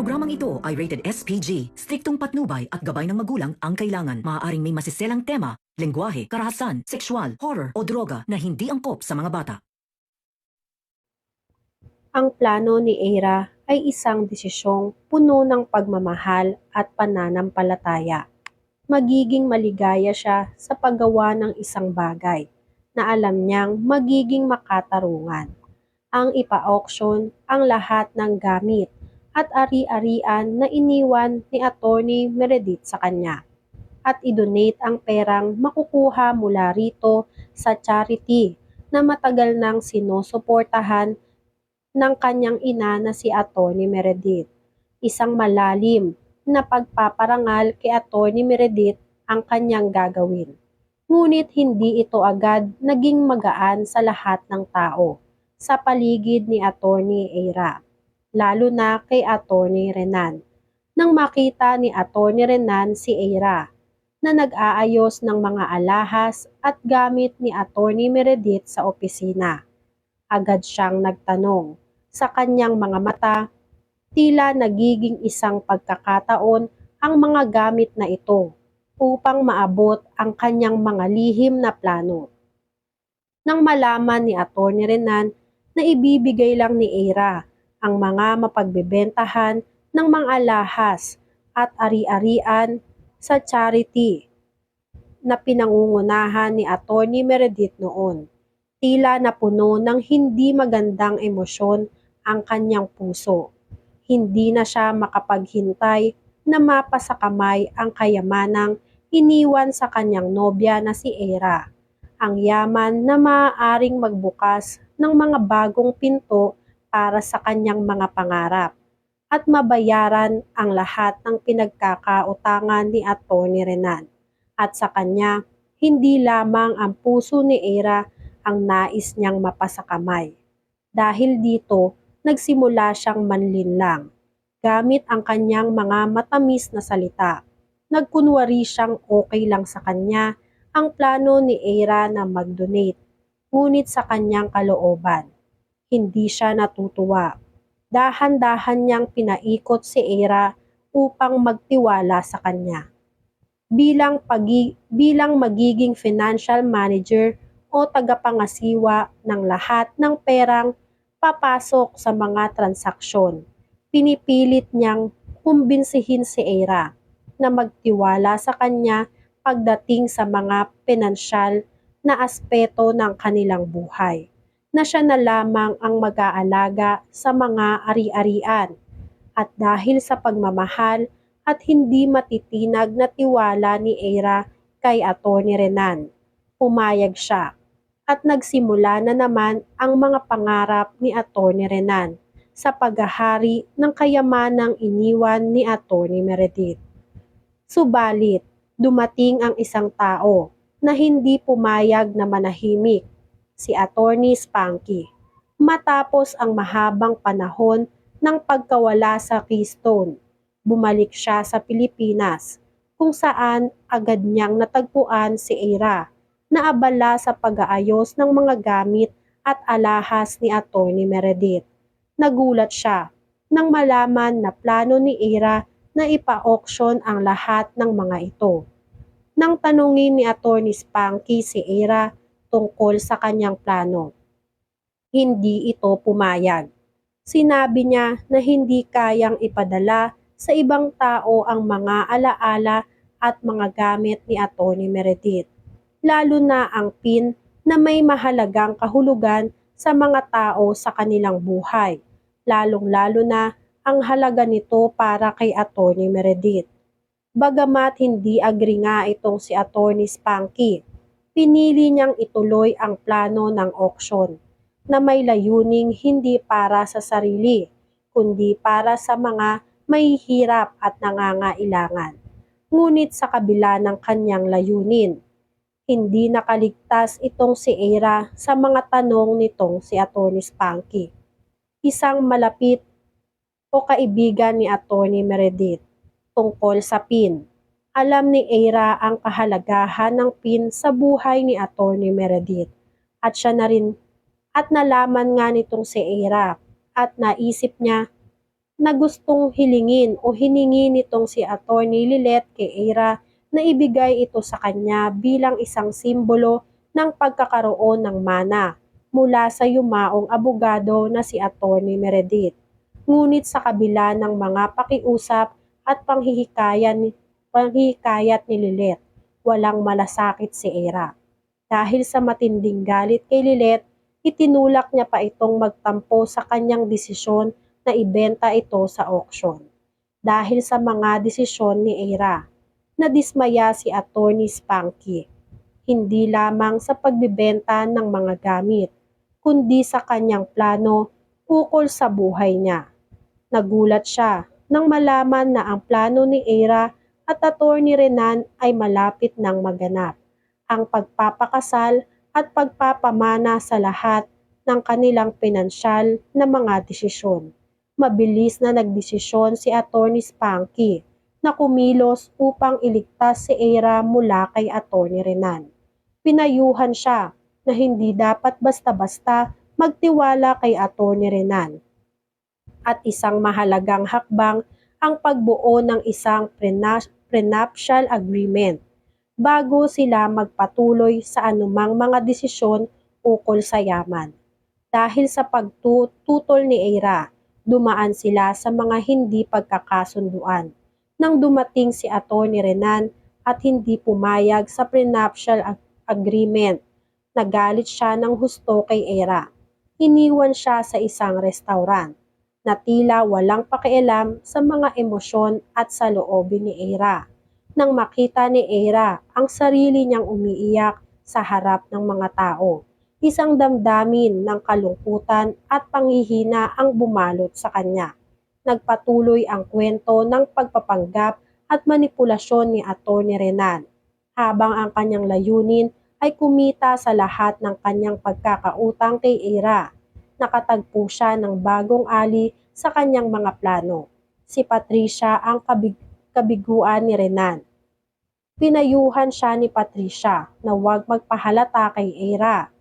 programang ito ay rated SPG. Striktong patnubay at gabay ng magulang ang kailangan. Maaaring may masiselang tema, lengguwahe, karahasan, sexual, horror o droga na hindi angkop sa mga bata. Ang plano ni Eira ay isang desisyong puno ng pagmamahal at pananampalataya. Magiging maligaya siya sa paggawa ng isang bagay na alam niyang magiging makatarungan. Ang ipa-auction ang lahat ng gamit at ari-arian na iniwan ni Attorney Meredith sa kanya at idonate ang perang makukuha mula rito sa charity na matagal nang sinusuportahan ng kanyang ina na si Attorney Meredith. Isang malalim na pagpaparangal kay Attorney Meredith ang kanyang gagawin. Ngunit hindi ito agad naging magaan sa lahat ng tao sa paligid ni Attorney Eira, lalo na kay Attorney Renan. Nang makita ni Attorney Renan si Eira na nag-aayos ng mga alahas at gamit ni Attorney Meredith sa opisina, agad siyang nagtanong. Sa kanyang mga mata, tila nagiging isang pagkakataon ang mga gamit na ito upang maabot ang kanyang mga lihim na plano. Nang malaman ni Attorney Renan na ibibigay lang ni Eira ang mga mapagbebentahan ng mga alahas at ari-arian sa charity na pinangungunahan ni Attorney Meredith noon, tila napuno ng hindi magandang emosyon ang kanyang puso. Hindi na siya makapaghintay na mapasakamay ang kayamanang iniwan sa kanyang nobya na si Eira. Ang yaman na maaaring magbukas ng mga bagong pinto para sa kanyang mga pangarap at mabayaran ang lahat ng pinagkakautangan ni Attorney Renan. At sa kanya, hindi lamang ang puso ni Eira ang nais niyang mapasakamay. Dahil dito, nagsimula siyang manlinlang. Gamit ang kanyang mga matamis na salita, nagkunwari siyang okay lang sa kanya ang plano ni Eira na mag-donate. Ngunit sa kanyang kalooban, hindi siya natutuwa. Dahan-dahan niyang pinaikot si Eira upang magtiwala sa kanya. Bilang magiging financial manager o tagapangasiwa ng lahat ng perang papasok sa mga transaksyon. Pinipilit niyang kumbinsihin si Eira na magtiwala sa kanya pagdating sa mga pinansyal na aspeto ng kanilang buhay, na siya na lamang ang mag-aalaga sa mga ari-arian. At dahil sa pagmamahal at hindi matitinag na tiwala ni Eira kay Attorney Renan, pumayag siya at nagsimula na naman ang mga pangarap ni Attorney Renan sa paghahari ng kayamanang iniwan ni Attorney Meredith. Subalit, dumating ang isang tao na hindi pumayag na manahimik, si Attorney Spanky. Matapos ang mahabang panahon ng pagkawala sa Keystone, bumalik siya sa Pilipinas kung saan agad niyang natagpuan si Eira na abala sa pag-aayos ng mga gamit at alahas ni Attorney Meredith. Nagulat siya nang malaman na plano ni Eira na ipa-auction ang lahat ng mga ito. Nang tanungin ni Attorney Spanky si Eira tungkol sa kanyang plano, hindi ito pumayag. Sinabi niya na hindi kayang ipadala sa ibang tao ang mga alaala at mga gamit ni Attorney Meredith, lalo na ang PIN na may mahalagang kahulugan sa mga tao sa kanilang buhay, lalong-lalo na ang halaga nito para kay Attorney Meredith. Bagamat hindi agree nga itong si Attorney Spanky, pinili niyang ituloy ang plano ng auction na may layuning hindi para sa sarili, kundi para sa mga mahihirap at nangangailangan. Ngunit sa kabila ng kanyang layunin, hindi nakaligtas itong si Eira sa mga tanong nitong si Attorney Spanky, isang malapit o kaibigan ni Attorney Meredith, tungkol sa PIN. Alam ni Eira ang kahalagahan ng PIN sa buhay ni Attorney Meredith at siya na rin at nalaman nga nitong si Eira at naisip niya na gustong hilingin o hiningi nitong si Attorney Lilet kay Eira na ibigay ito sa kanya bilang isang simbolo ng pagkakaroon ng mana mula sa yumaong abogado na si Attorney Meredith. Ngunit sa kabila ng mga pakiusap at panghihikayat ni Lilet, walang malasakit si Eira. Dahil sa matinding galit kay Lilet, itinulak niya pa itong magtampo sa kanyang desisyon na ibenta ito sa auction. Dahil sa mga desisyon ni Eira, nadismaya si Attorney Spanky, hindi lamang sa pagbibenta ng mga gamit, kundi sa kanyang plano ukol sa buhay niya. Nagulat siya nang malaman na ang plano ni Eira at Attorney Renan ay malapit nang maganap, ang pagpapakasal at pagpapamana sa lahat ng kanilang pinansyal na mga desisyon. Mabilis na nagdesisyon si Attorney Spanky na kumilos upang iligtas si Eira mula kay Attorney Renan. Pinayuhan siya na hindi dapat basta-basta magtiwala kay Attorney Renan. At isang mahalagang hakbang ang pagbuo ng isang prenuptial agreement bago sila magpatuloy sa anumang mga desisyon ukol sa yaman. Dahil sa pagtutol ni Eira, dumaan sila sa mga hindi pagkakasunduan. Nang dumating si Attorney Renan at hindi pumayag sa prenuptial agreement, nagalit siya ng husto kay Eira. Iniwan siya sa isang restaurant na tila walang pakialam sa mga emosyon at sa loobin ni Eira. Nang makita ni Eira ang sarili niyang umiiyak sa harap ng mga tao, isang damdamin ng kalungkutan at panghihina ang bumalot sa kanya. Nagpatuloy ang kwento ng pagpapanggap at manipulasyon ni Attorney Renan, habang ang kanyang layunin ay kumita sa lahat ng kanyang pagkakautang kay Eira. Nakatagpo siya ng bagong ali sa kanyang mga plano. Si Patricia ang kabiguan ni Renan. Pinayuhan siya ni Patricia na huwag magpahalata kay Eira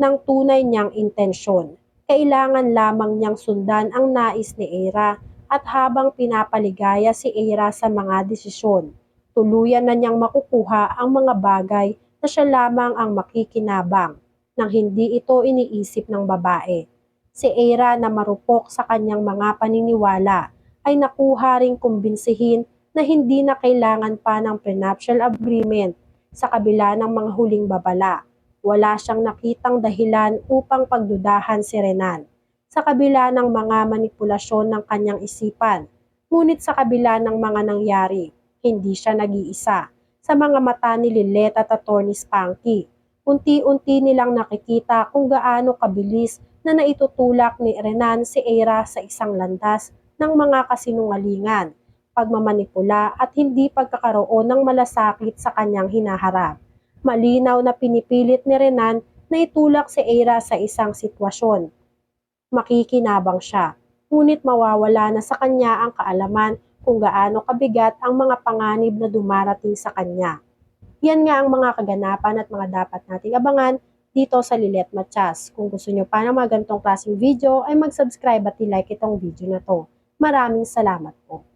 ng tunay niyang intensyon. Kailangan lamang niyang sundan ang nais ni Eira, at habang pinapaligaya si Eira sa mga desisyon, tuluyan na niyang makukuha ang mga bagay na siya lamang ang makikinabang nang hindi ito iniisip ng babae. Si Eira na marupok sa kanyang mga paniniwala ay nakuha ring kumbinsihin na hindi na kailangan pa ng prenuptial agreement. Sa kabila ng mga huling babala, wala siyang nakitang dahilan upang pagdudahan si Renan. Sa kabila ng mga manipulasyon ng kanyang isipan, ngunit sa kabila ng mga nangyari, hindi siya nag-iisa. Sa mga mata ni Lilet at Attorney Spanky, unti-unti nilang nakikita kung gaano kabilis na naitutulak ni Renan si Eira sa isang landas ng mga kasinungalingan, pagmamanipula at hindi pagkakaroon ng malasakit sa kanyang hinaharap. Malinaw na pinipilit ni Renan na itulak si Eira sa isang sitwasyon. Makikinabang siya, ngunit mawawala na sa kanya ang kaalaman kung gaano kabigat ang mga panganib na dumarating sa kanya. Yan nga ang mga kaganapan at mga dapat nating abangan dito sa Lilet Matias. Kung gusto nyo pa ng mga ganitong klaseng video ay mag-subscribe at i-like itong video na to. Maraming salamat po.